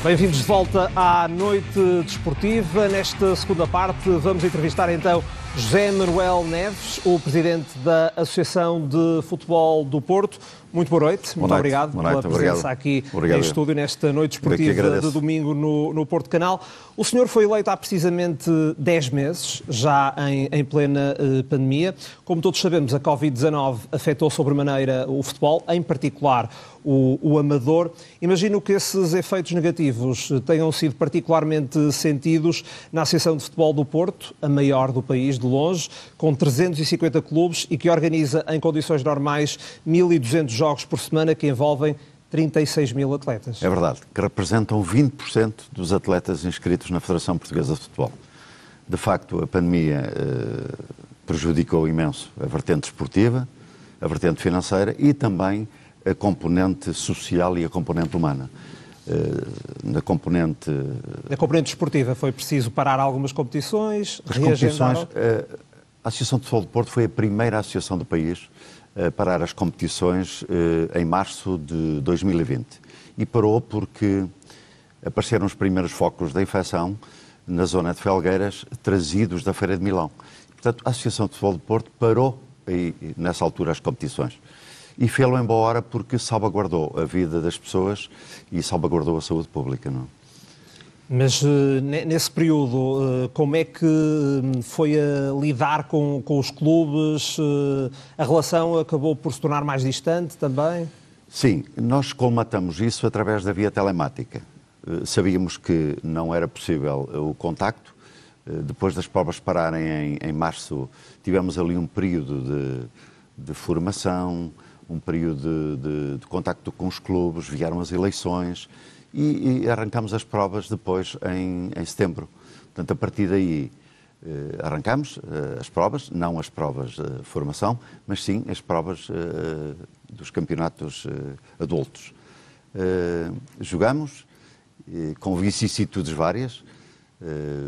Bem-vindos de volta à Noite Desportiva. Nesta segunda parte vamos entrevistar então José Manuel Neves, o presidente da Associação de Futebol do Porto. Muito boa noite, muito obrigado pela presença aqui em estúdio nesta Noite Desportiva de domingo no Porto Canal. O senhor foi eleito há precisamente 10 meses, já em plena pandemia. Como todos sabemos, a Covid-19 afetou sobremaneira o futebol, em particular o amador. Imagino que esses efeitos negativos tenham sido particularmente sentidos na Associação de Futebol do Porto, a maior do país, de longe, com 350 clubes e que organiza em condições normais 1.200 jogos por semana que envolvem 36 mil atletas. É verdade, que representam 20% dos atletas inscritos na Federação Portuguesa de Futebol. De facto, a pandemia prejudicou imenso a vertente esportiva, a vertente financeira e também a componente social e a componente humana. Na componente esportiva foi preciso parar algumas competições, a Associação de Futebol do Porto foi a primeira associação do país a parar as competições em março de 2020. E parou porque apareceram os primeiros focos da infecção na zona de Felgueiras, trazidos da Feira de Milão. Portanto, a Associação de Futebol do Porto parou nessa altura as competições. E fê-lo em boa hora porque salvaguardou a vida das pessoas e salvaguardou a saúde pública, não? Mas nesse período, como é que foi a lidar com os clubes? A relação acabou por se tornar mais distante também? Sim, nós colmatamos isso através da via telemática. Sabíamos que não era possível o contacto. Depois das provas pararem em março, tivemos ali um período de formação, um período de contacto com os clubes, vieram as eleições e arrancamos as provas depois em setembro. Portanto, a partir daí arrancamos as provas, não as provas de formação, mas sim as provas dos campeonatos adultos. Jogamos com vicissitudes várias.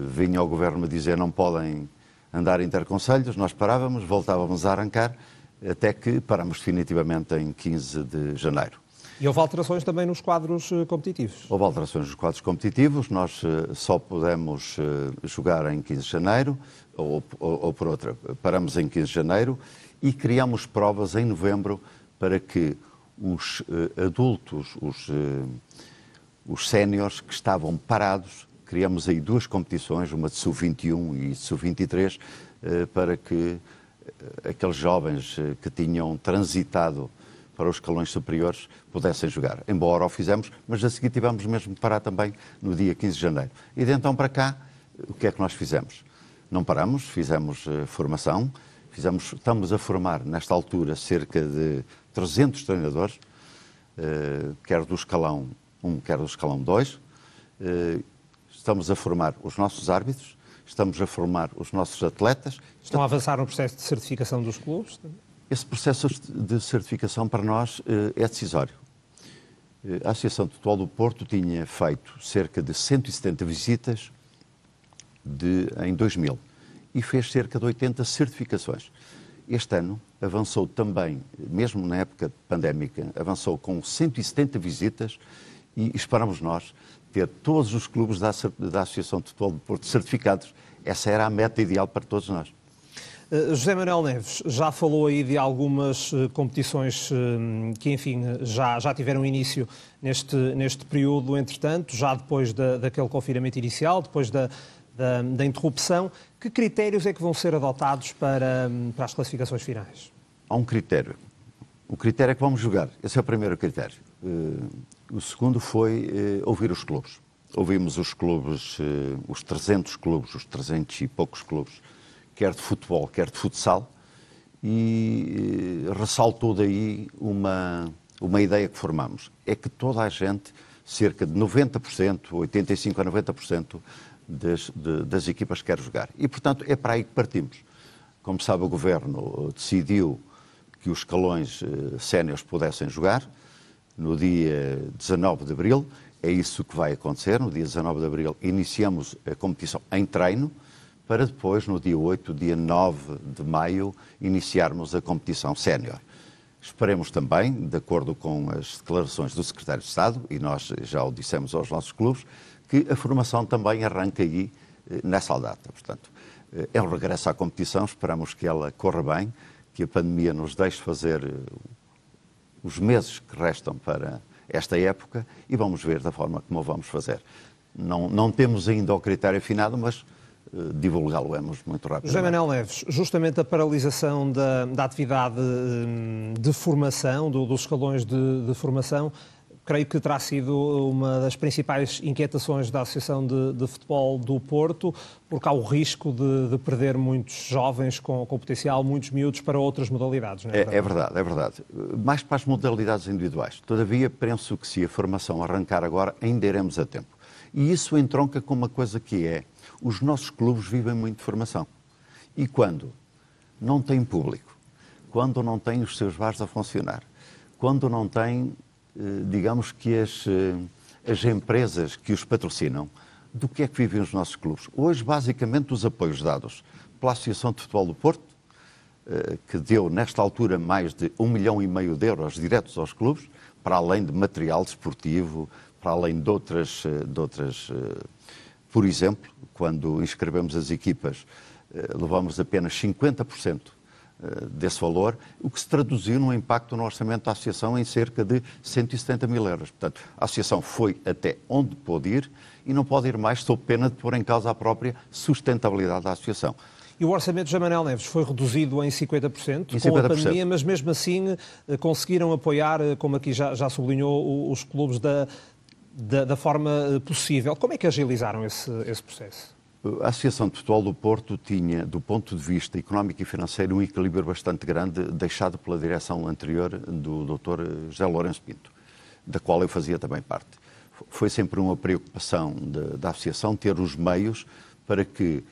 Vinha o governo a dizer não podem andar interconselhos, nós parávamos, voltávamos a arrancar, até que paramos definitivamente em 15 de janeiro. E houve alterações também nos quadros competitivos? Houve alterações nos quadros competitivos, nós só pudemos jogar em 15 de janeiro, ou por outra, paramos em 15 de janeiro e criamos provas em novembro para que os adultos, os séniores que estavam parados, criamos aí duas competições, uma de sub-21 e de sub-23, para que aqueles jovens que tinham transitado para os escalões superiores pudessem jogar. Embora o fizemos, mas a seguir tivemos mesmo que parar também no dia 15 de janeiro. E de então para cá, o que é que nós fizemos? Não paramos, fizemos formação, estamos a formar nesta altura cerca de 300 treinadores, quer do escalão 1, quer do escalão 2. Estamos a formar os nossos árbitros, estamos a formar os nossos atletas. Estão a avançar no processo de certificação dos clubes? Esse processo de certificação para nós é decisório. A Associação de Futebol do Porto tinha feito cerca de 170 visitas em 2000 e fez cerca de 80 certificações. Este ano avançou também, mesmo na época pandémica, avançou com 170 visitas e esperamos nós ter todos os clubes da Associação de Futebol do Porto certificados. Essa era a meta ideal para todos nós. José Manuel Neves, já falou aí de algumas competições que, enfim, já tiveram início neste período, entretanto, já depois daquele confinamento inicial, depois da interrupção. Que critérios é que vão ser adotados para as classificações finais? Há um critério. O critério é que vamos jogar. Esse é o primeiro critério. O segundo foi ouvir os clubes. Ouvimos os clubes, os 300 clubes, os 300 e poucos clubes, quer de futebol, quer de futsal, e ressaltou daí uma ideia que formamos. É que toda a gente, cerca de 90%, 85% a 90% das equipas quer jogar. E, portanto, é para aí que partimos. Como sabe, o Governo decidiu que os escalões séniores pudessem jogar no dia 19 de abril. É isso que vai acontecer. No dia 19 de abril iniciamos a competição em treino, para depois, no dia 8, dia 9 de maio, iniciarmos a competição sénior. Esperemos também, de acordo com as declarações do Secretário de Estado, e nós já o dissemos aos nossos clubes, que a formação também arranca aí nessa data. Portanto, é um regresso à competição, esperamos que ela corra bem, que a pandemia nos deixe fazer os meses que restam para esta época e vamos ver da forma como vamos fazer. Não temos ainda o critério afinado, mas divulgá-lo-emos muito rapidamente. José Manuel Neves, justamente a paralisação da atividade de formação, dos escalões de formação, creio que terá sido uma das principais inquietações da Associação de Futebol do Porto, porque há o risco de perder muitos jovens com potencial, muitos miúdos para outras modalidades, não é? É verdade. Mais para as modalidades individuais. Todavia, penso que se a formação arrancar agora, ainda iremos a tempo. E isso entronca com uma coisa que é, os nossos clubes vivem muito de formação. E quando não têm público, quando não têm os seus bares a funcionar, quando não têm, digamos que as empresas que os patrocinam, do que é que vivem os nossos clubes? Hoje, basicamente, os apoios dados pela Associação de Futebol do Porto, que deu, nesta altura, mais de 1,5 milhão de euros diretos aos clubes, para além de material desportivo, para além de outras, por exemplo, quando inscrevemos as equipas, levamos apenas 50% desse valor, o que se traduziu num impacto no orçamento da Associação em cerca de 170 mil euros. Portanto, a Associação foi até onde pôde ir e não pode ir mais sob pena de pôr em causa a própria sustentabilidade da Associação. E o orçamento de José Manuel Neves foi reduzido em 50%, com a pandemia, mas mesmo assim conseguiram apoiar, como aqui já sublinhou, os clubes da forma possível. Como é que agilizaram esse processo? A Associação de Futebol do Porto tinha, do ponto de vista económico e financeiro, um equilíbrio bastante grande, deixado pela direção anterior do Dr. José Lourenço Pinto, da qual eu fazia também parte. Foi sempre uma preocupação da Associação ter os meios para que,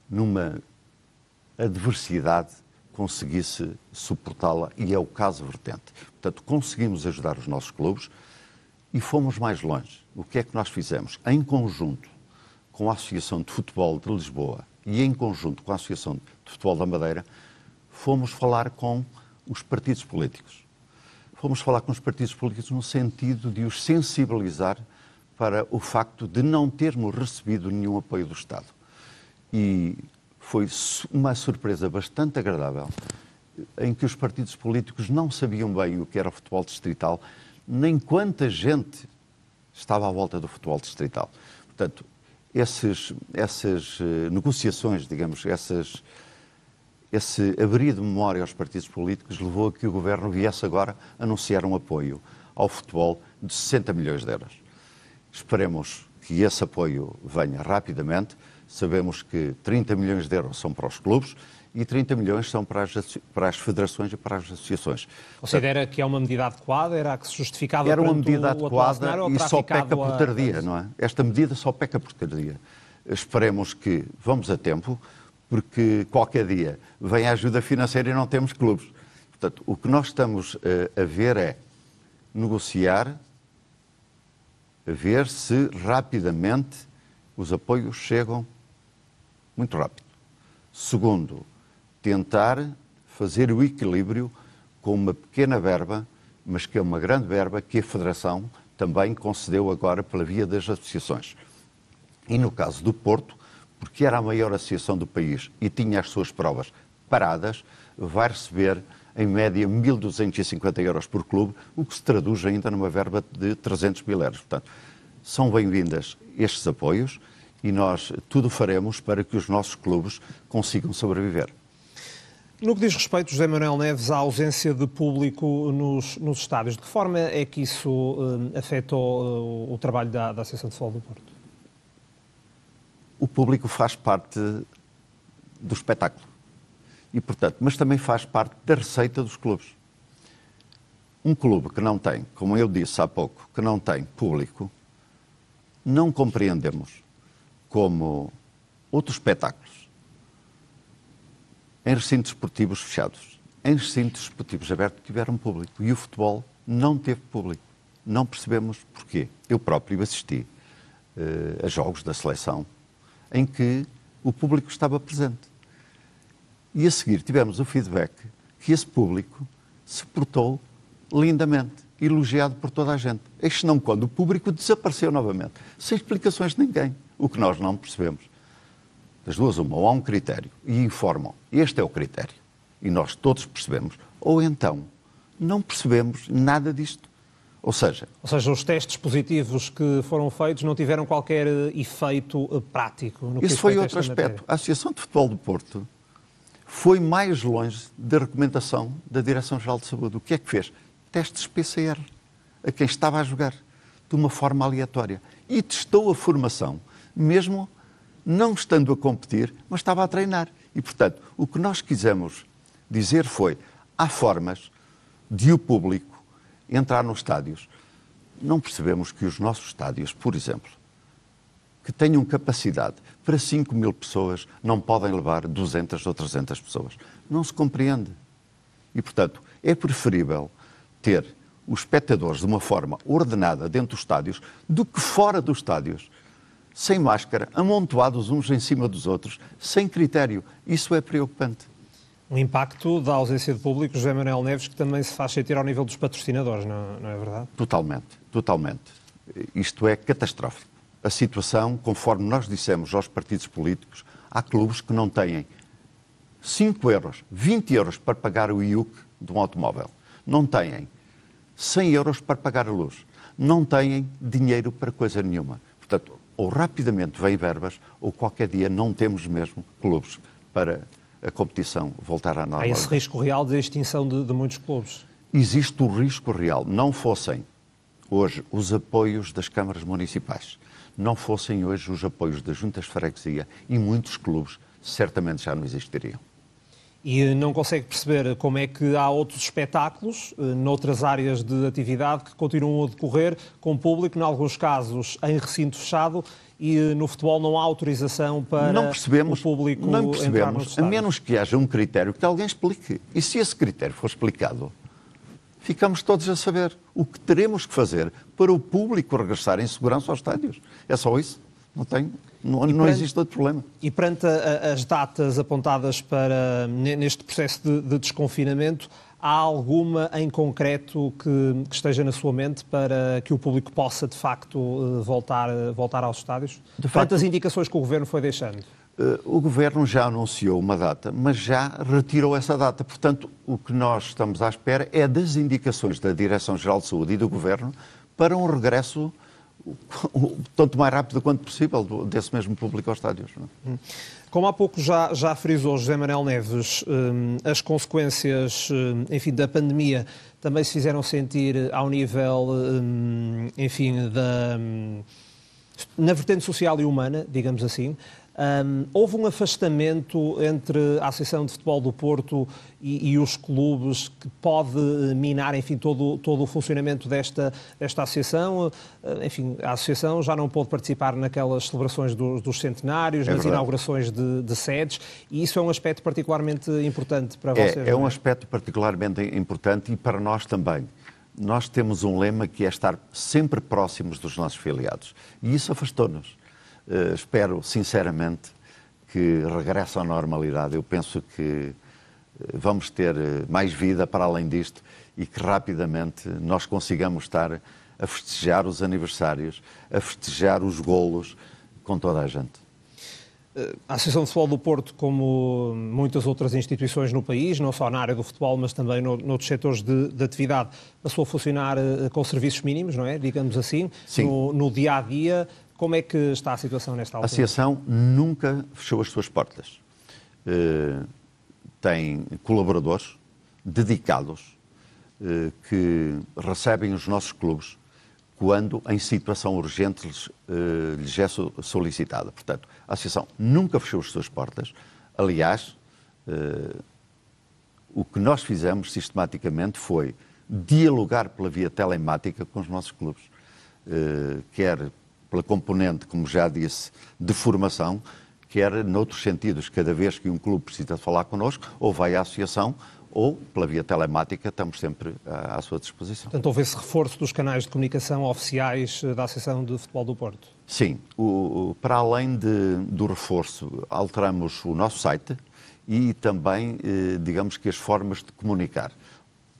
numa adversidade, conseguisse suportá-la, e é o caso vertente. Portanto, conseguimos ajudar os nossos clubes e fomos mais longe. O que é que nós fizemos? Em conjunto com a Associação de Futebol de Lisboa e em conjunto com a Associação de Futebol da Madeira, fomos falar com os partidos políticos. Fomos falar com os partidos políticos no sentido de os sensibilizar para o facto de não termos recebido nenhum apoio do Estado. E foi uma surpresa bastante agradável, em que os partidos políticos não sabiam bem o que era o futebol distrital, nem quanta gente estava à volta do futebol distrital. Portanto, essas negociações, digamos, esse abrir de memória aos partidos políticos levou a que o Governo viesse agora anunciar um apoio ao futebol de 60 milhões de euros. Esperemos que esse apoio venha rapidamente. Sabemos que 30 milhões de euros são para os clubes e 30 milhões são para as federações e para as associações. Considera que é uma medida adequada? Era a que se justificava? Era uma medida adequada e só peca por tardia, a... não é? Esta medida só peca por tardia. Esperemos que vamos a tempo, porque qualquer dia vem a ajuda financeira e não temos clubes. Portanto, o que nós estamos a ver é negociar, a ver se rapidamente os apoios chegam muito rápido. Segundo, tentar fazer o equilíbrio com uma pequena verba, mas que é uma grande verba que a Federação também concedeu agora pela via das associações. E no caso do Porto, porque era a maior associação do país e tinha as suas provas paradas, vai receber em média 1.250 euros por clube, o que se traduz ainda numa verba de 300 mil euros. Portanto, são bem-vindas estes apoios e nós tudo faremos para que os nossos clubes consigam sobreviver. No que diz respeito, José Manuel Neves, à ausência de público nos estádios, de que forma é que isso afetou o trabalho da Associação de Futebol do Porto? O público faz parte do espetáculo, e, portanto, mas também faz parte da receita dos clubes. Um clube que não tem, como eu disse há pouco, que não tem público, não compreendemos como outros espetáculos em recintos esportivos fechados, em recintos esportivos abertos tiveram público e o futebol não teve público. Não percebemos porquê. Eu próprio assisti a jogos da seleção em que o público estava presente. E a seguir tivemos o feedback que esse público se portou lindamente, elogiado por toda a gente. Este não quando o público desapareceu novamente, sem explicações de ninguém. O que nós não percebemos. Das duas, uma, ou há um critério e informam, este é o critério, e nós todos percebemos, ou então não percebemos nada disto. Ou seja, os testes positivos que foram feitos não tiveram qualquer efeito prático. No que esse foi outro aspecto. A Associação de Futebol do Porto foi mais longe da recomendação da Direção-Geral de Saúde. O que é que fez? Testes PCR a quem estava a jogar, de uma forma aleatória. E testou a formação, mesmo não estando a competir, mas estava a treinar. E, portanto, o que nós quisemos dizer foi, há formas de o público entrar nos estádios. Não percebemos que os nossos estádios, por exemplo, que tenham capacidade para 5 mil pessoas, não podem levar 200 ou 300 pessoas. Não se compreende. E, portanto, é preferível ter os espectadores de uma forma ordenada dentro dos estádios do que fora dos estádios, sem máscara, amontoados uns em cima dos outros, sem critério. Isso é preocupante. O impacto da ausência de público, José Manuel Neves, que também se faz sentir ao nível dos patrocinadores, não é verdade? Totalmente, totalmente. Isto é catastrófico. A situação, conforme nós dissemos aos partidos políticos, há clubes que não têm 5 euros, 20 euros para pagar o IUC de um automóvel. Não têm 100 euros para pagar a luz. Não têm dinheiro para coisa nenhuma. Portanto, ou rapidamente vêm verbas, ou qualquer dia não temos mesmo clubes para a competição voltar à normalidade. Há esse risco real de extinção de muitos clubes? Existe o risco real. Não fossem hoje os apoios das câmaras municipais, não fossem hoje os apoios das juntas de freguesia, e muitos clubes certamente já não existiriam. E não consegue perceber como é que há outros espetáculos, noutras áreas de atividade, que continuam a decorrer com público, em alguns casos em recinto fechado, e no futebol não há autorização para o público entrar nos estádios. A menos que haja um critério que alguém explique. E se esse critério for explicado, ficamos todos a saber o que teremos que fazer para o público regressar em segurança aos estádios. É só isso. Não existe outro problema. E perante as datas apontadas para neste processo de desconfinamento, há alguma em concreto que esteja na sua mente para que o público possa, de facto, voltar aos estádios? Perante as indicações que o Governo foi deixando? O Governo já anunciou uma data, mas já retirou essa data. Portanto, o que nós estamos à espera é das indicações da Direção-Geral de Saúde e do Governo para um regresso tanto mais rápido quanto possível desse mesmo público aos estádios. Como há pouco já frisou José Manuel Neves, as consequências, enfim, da pandemia também se fizeram sentir ao nível, enfim, na vertente social e humana, digamos assim. Houve um afastamento entre a Associação de Futebol do Porto e os clubes que pode minar, enfim, todo o funcionamento desta associação. Enfim, a associação já não pôde participar naquelas celebrações dos centenários, nas inaugurações de sedes, e isso é um aspecto particularmente importante para vocês. É um aspecto particularmente importante e para nós também. Nós temos um lema que é estar sempre próximos dos nossos filiados, e isso afastou-nos. Espero, sinceramente, que regresse à normalidade. Eu penso que vamos ter mais vida para além disto e que rapidamente nós consigamos estar a festejar os aniversários, a festejar os golos com toda a gente. A Associação de Futebol do Porto, como muitas outras instituições no país, não só na área do futebol, mas também noutros setores de atividade, passou a funcionar com serviços mínimos, não é? Digamos assim, no dia-a-dia. Como é que está a situação nesta altura? A Associação nunca fechou as suas portas. Tem colaboradores dedicados que recebem os nossos clubes quando, em situação urgente, lhes é solicitada. Portanto, a Associação nunca fechou as suas portas. Aliás, o que nós fizemos sistematicamente foi dialogar pela via telemática com os nossos clubes, quer pela componente, como já disse, de formação, quer noutros sentidos. Cada vez que um clube precisa falar connosco, ou vai à associação, ou pela via telemática, estamos sempre à sua disposição. Portanto, houve esse reforço dos canais de comunicação oficiais da Associação de Futebol do Porto? Sim. Para além do reforço, alteramos o nosso site e também, digamos que as formas de comunicar.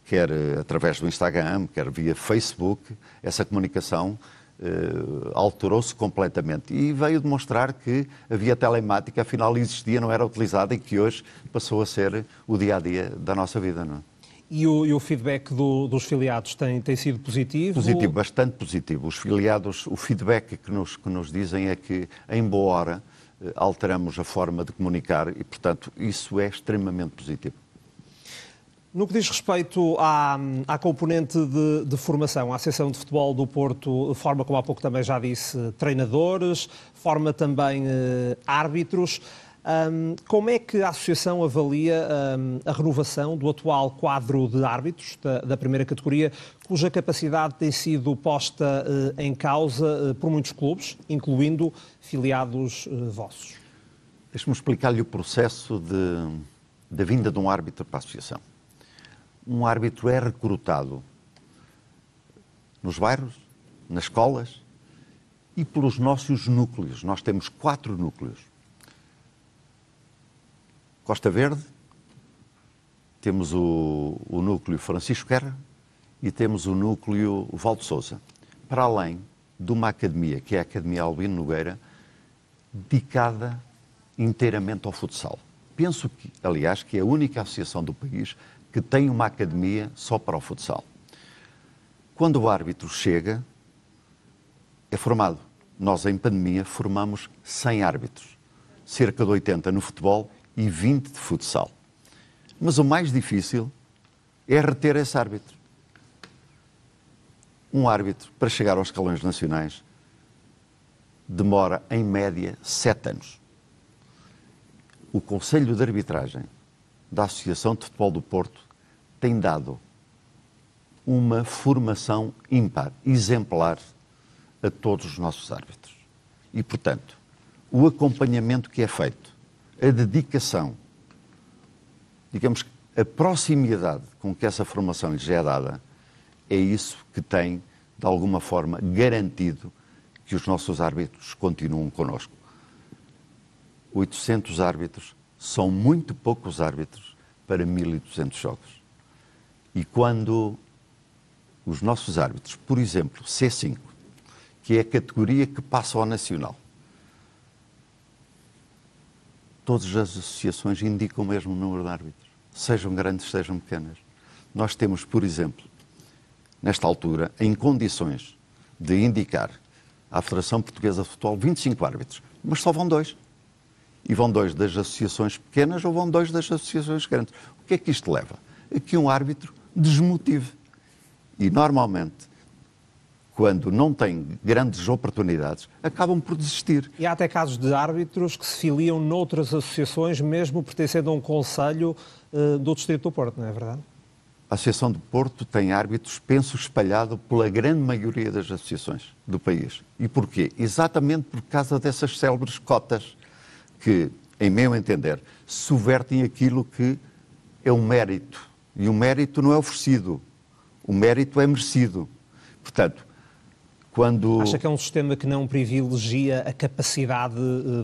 quer através do Instagram, quer via Facebook, essa comunicação alterou-se completamente e veio demonstrar que a via telemática afinal existia, não era utilizada e que hoje passou a ser o dia-a-dia da nossa vida, não é? E o feedback dos filiados tem sido positivo? Positivo, bastante positivo. Os filiados, o feedback que nos dizem é que, em boa hora, alteramos a forma de comunicar e, portanto, isso é extremamente positivo. No que diz respeito à componente de formação, a Associação de Futebol do Porto forma, como há pouco também já disse, treinadores, forma também árbitros. Como é que a Associação avalia a renovação do atual quadro de árbitros da primeira categoria, cuja capacidade tem sido posta em causa por muitos clubes, incluindo filiados vossos? Deixe-me explicar-lhe o processo da vinda de um árbitro para a Associação. Um árbitro é recrutado nos bairros, nas escolas e pelos nossos núcleos. Nós temos 4 núcleos. Costa Verde, temos o núcleo Francisco Guerra e temos o núcleo Val de Sousa. Para além de uma academia, que é a Academia Albino Nogueira, dedicada inteiramente ao futsal. Penso que, aliás, que é a única associação do país que tem uma academia só para o futsal. Quando o árbitro chega, é formado. Nós, em pandemia, formamos 100 árbitros. Cerca de 80 no futebol e 20 de futsal. Mas o mais difícil é reter esse árbitro. Um árbitro, para chegar aos escalões nacionais, demora, em média, 7 anos. O Conselho de Arbitragem da Associação de Futebol do Porto tem dado uma formação ímpar, exemplar, a todos os nossos árbitros. E, portanto, o acompanhamento que é feito, a dedicação, digamos, a proximidade com que essa formação lhes é dada, é isso que tem, de alguma forma, garantido que os nossos árbitros continuam connosco. 800 árbitros são muito poucos árbitros para 1.200 jogos. E quando os nossos árbitros, por exemplo, C5, que é a categoria que passa ao nacional, todas as associações indicam o mesmo número de árbitros, sejam grandes, sejam pequenas. Nós temos, por exemplo, nesta altura, em condições de indicar à Federação Portuguesa de Futebol 25 árbitros, mas só vão 2. E vão 2 das associações pequenas ou vão 2 das associações grandes. O que é que isto leva? A que um árbitro desmotive. E, normalmente, quando não tem grandes oportunidades, acabam por desistir. E há até casos de árbitros que se filiam noutras associações, mesmo pertencendo a um concelho do Distrito do Porto, não é verdade? A Associação do Porto tem árbitros, penso, espalhado pela grande maioria das associações do país. E porquê? Exatamente por causa dessas célebres cotas que, em meu entender, subvertem aquilo que é um mérito. E o mérito não é oferecido, o mérito é merecido. Portanto, quando... Acha que é um sistema que não privilegia a capacidade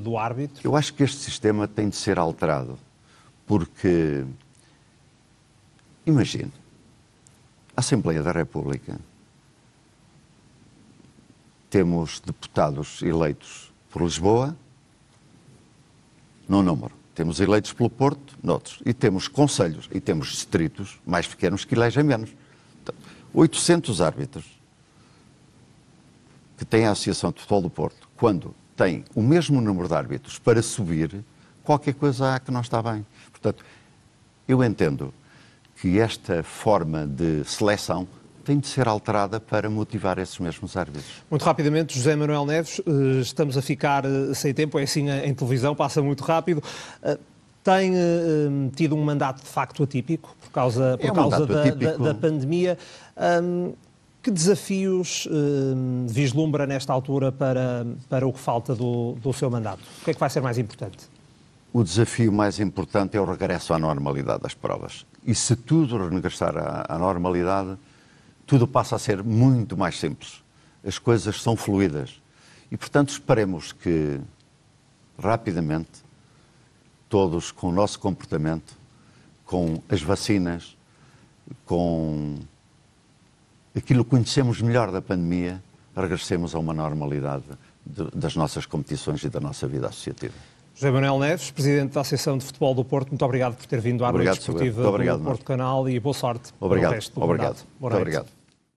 do árbitro? Eu acho que este sistema tem de ser alterado, porque, imagine, a Assembleia da República, temos deputados eleitos por Lisboa, num número. Temos eleitos pelo Porto, noutros. E temos concelhos, e temos distritos mais pequenos que elegem menos. Então, 800 árbitros que tem a Associação de Futebol do Porto, quando tem o mesmo número de árbitros para subir, qualquer coisa há que não está bem. Portanto, eu entendo que esta forma de seleção tem de ser alterada para motivar esses mesmos árbitros. Muito rapidamente, José Manuel Neves, estamos a ficar sem tempo, é assim em televisão, passa muito rápido. Tem tido um mandato de facto atípico por causa da pandemia. Que desafios vislumbra nesta altura para o que falta do seu mandato? O que é que vai ser mais importante? O desafio mais importante é o regresso à normalidade das provas. E se tudo regressar à normalidade, tudo passa a ser muito mais simples. As coisas são fluídas. E, portanto, esperemos que, rapidamente, todos com o nosso comportamento, com as vacinas, com aquilo que conhecemos melhor da pandemia, regressemos a uma normalidade das nossas competições e da nossa vida associativa. José Manuel Neves, Presidente da Associação de Futebol do Porto, muito obrigado por ter vindo à Noite Desportiva do Porto Canal e boa sorte para o resto do mandato. Muito obrigado.